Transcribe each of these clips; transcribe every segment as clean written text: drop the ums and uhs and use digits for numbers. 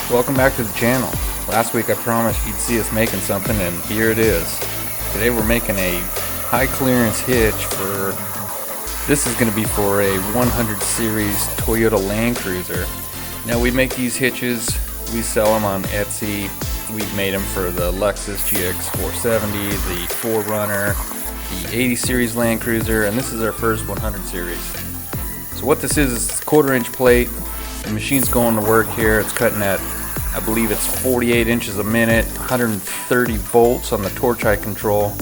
Welcome back to the channel. Last week I promised you'd see us making something, and here it is. Today we're making a high clearance hitch for, this is going to be for a 100 series Toyota Land Cruiser. Now we make these hitches, we sell them on Etsy. We've made them for the Lexus GX 470, the 4Runner, the 80 series Land Cruiser, and this is our first 100 series. So what this is a 1/4 inch plate. The machine's going to work here. It's cutting at, I believe it's 48 inches a minute, 130 volts on the torch height control.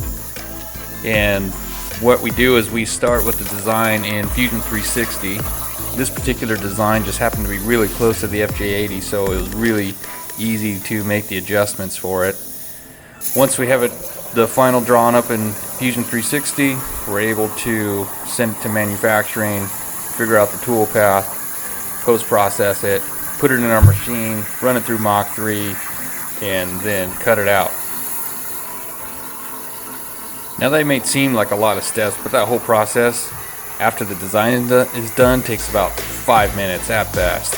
And what we do is we start with the design in Fusion 360. This particular design just happened to be really close to the FJ80, so it was really easy to make the adjustments for it. Once we have the final drawn up in Fusion 360, we're able to send it to manufacturing, figure out the tool path, post-process it, put it in our machine, run it through Mach 3, and then cut it out. Now that may seem like a lot of steps, but that whole process, after the design is done, takes about 5 minutes at best.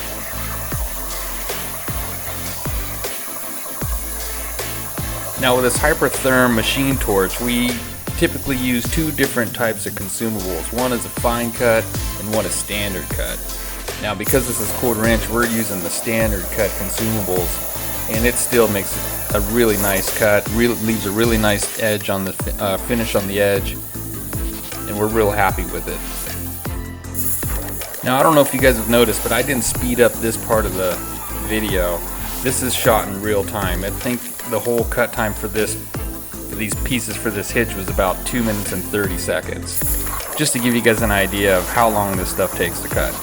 Now with this Hypertherm machine torch, we typically use two different types of consumables. One is a fine cut and one is standard cut. Now because this is 1/4 inch, we're using the standard cut consumables, and it still makes a really nice cut, leaves a really nice edge on the finish on the edge, and we're real happy with it. Now I don't know if you guys have noticed, but I didn't speed up this part of the video. This is shot in real time. I think the whole cut time for these pieces for this hitch was about 2 minutes and 30 seconds. Just to give you guys an idea of how long this stuff takes to cut.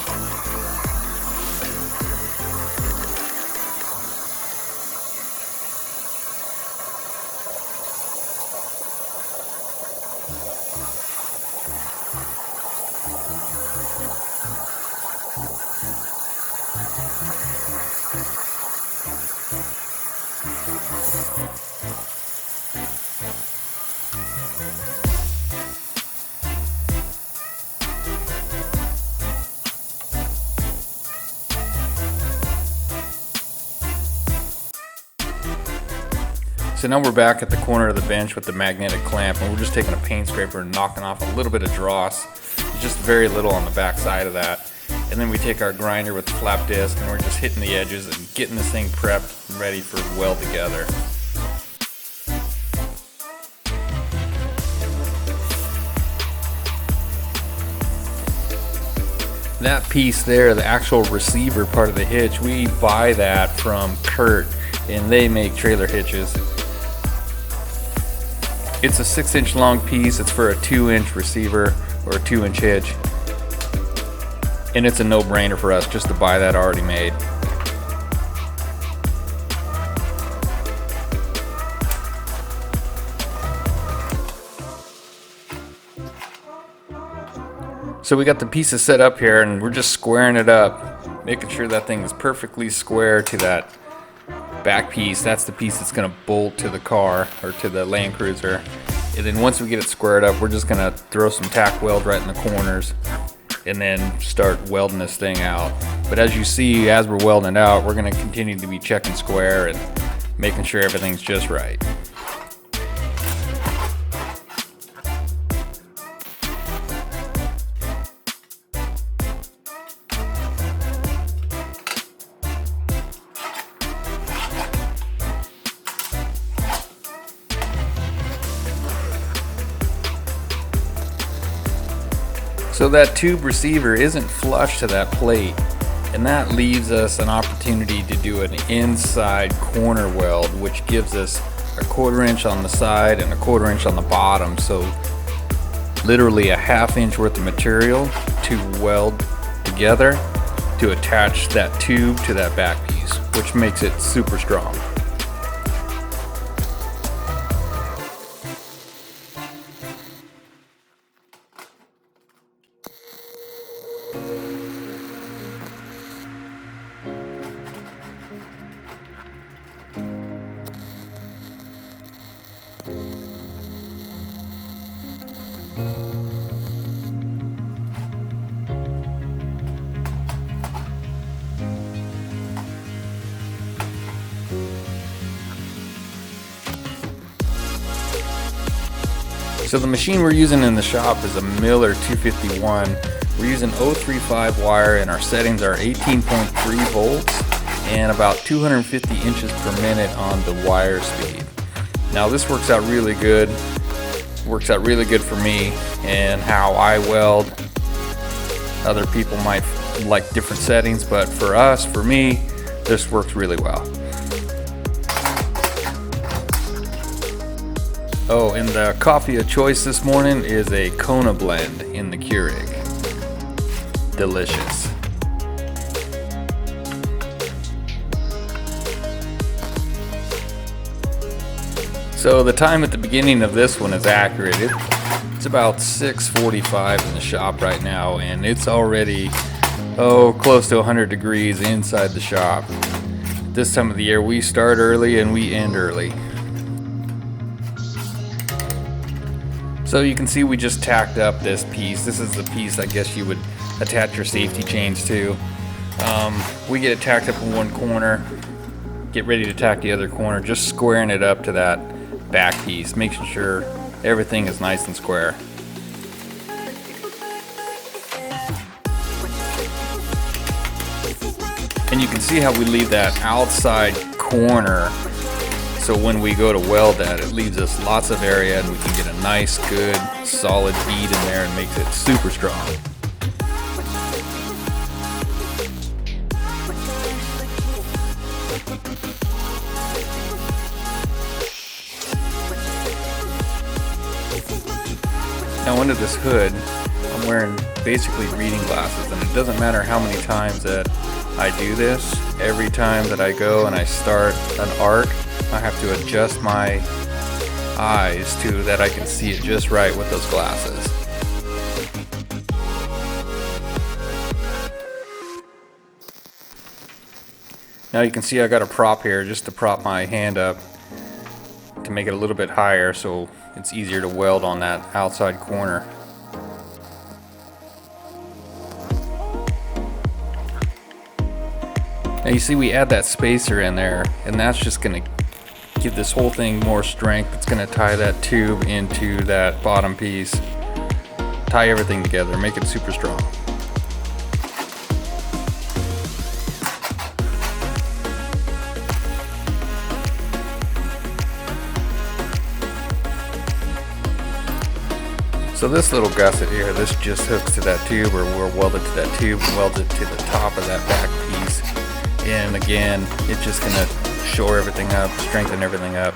So now we're back at the corner of the bench with the magnetic clamp, and we're just taking a paint scraper and knocking off a little bit of dross, just very little on the back side of that. And then we take our grinder with the flap disc and we're just hitting the edges and getting this thing prepped and ready for weld together. That piece there, the actual receiver part of the hitch, we buy that from Kurt, and they make trailer hitches. It's a 6-inch long piece. It's for a 2-inch receiver or a 2-inch hitch, and it's a no-brainer for us just to buy that already made. So we got the pieces set up here, and we're just squaring it up, making sure that thing is perfectly square to that back piece. That's the piece that's going to bolt to the car or to the Land Cruiser. And then once we get it squared up, we're just going to throw some tack weld right in the corners and then start welding this thing out. But as you see, as we're welding it out, we're going to continue to be checking square and making sure everything's just right. So that tube receiver isn't flush to that plate, and that leaves us an opportunity to do an inside corner weld, which gives us a 1/4 inch on the side and a 1/4 inch on the bottom. So literally a 1/2 inch worth of material to weld together to attach that tube to that back piece, which makes it super strong. So the machine we're using in the shop is a Miller 251. We're using 035 wire and our settings are 18.3 volts and about 250 inches per minute on the wire speed. Now this works out really good. Works out really good for me and how I weld. Other people might like different settings, but for me, this works really well. Oh, and the coffee of choice this morning is a Kona blend in the Keurig. Delicious. So the time at the beginning of this one is accurate. It's about 6:45 in the shop right now, and it's already close to 100 degrees inside the shop. This time of the year we start early and we end early. So you can see we just tacked up this piece. This is the piece I guess you would attach your safety chains to. We get it tacked up in one corner, get ready to tack the other corner, just squaring it up to that back piece, making sure everything is nice and square. And you can see how we leave that outside corner, so when we go to weld that, it leaves us lots of area and we can get a nice, good, solid bead in there and makes it super strong. Now under this hood, I'm wearing basically reading glasses, and it doesn't matter how many times that I do this. Every time that I go and I start an arc, I have to adjust my eyes to that I can see it just right with those glasses. Now you can see I got a prop here just to prop my hand up to make it a little bit higher so it's easier to weld on that outside corner. Now you see we add that spacer in there, and that's just going to give this whole thing more strength. It's going to tie that tube into that bottom piece, tie everything together, make it super strong. So this little gusset here, this just hooks to that tube, or we'll weld it to that tube and weld it to the top of that back piece. And again, it's just gonna shore everything up, strengthen everything up.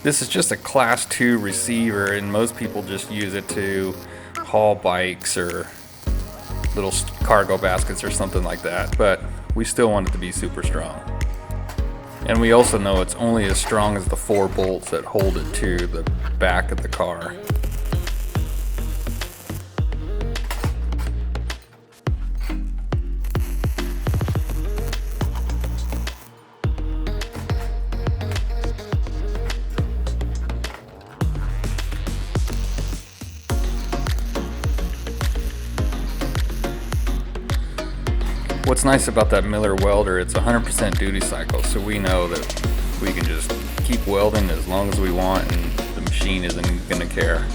This is just a class 2 receiver, and most people just use it to haul bikes or little cargo baskets or something like that, but we still want it to be super strong. And we also know it's only as strong as the 4 bolts that hold it to the back of the car. What's nice about that Miller welder, it's 100% duty cycle, so we know that we can just keep welding as long as we want and the machine isn't going to care.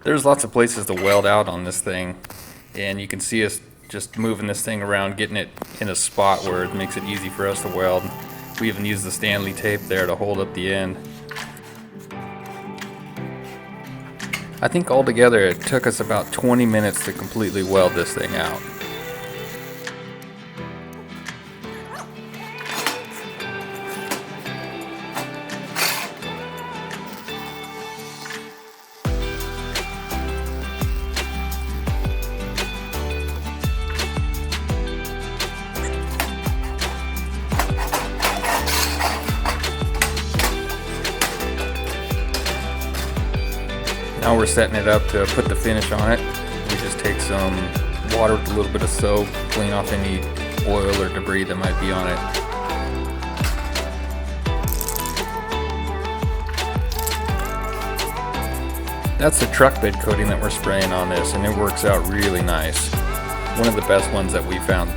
There's lots of places to weld out on this thing, and you can see us just moving this thing around, getting it in a spot where it makes it easy for us to weld. We even use the Stanley tape there to hold up the end. I think altogether it took us about 20 minutes to completely weld this thing out. Now we're setting it up to put the finish on it. We just take some water with a little bit of soap, clean off any oil or debris that might be on it. That's the truck bed coating that we're spraying on this, and it works out really nice. One of the best ones that we found.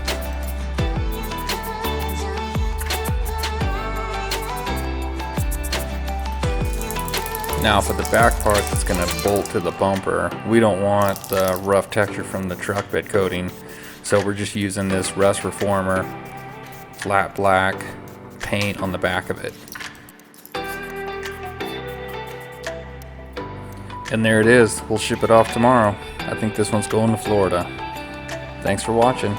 Now for the back part that's going to bolt to the bumper, we don't want the rough texture from the truck bed coating, so we're just using this rust reformer flat black paint on the back of it. And there it is. We'll ship it off tomorrow. I think this one's going to Florida. Thanks for watching.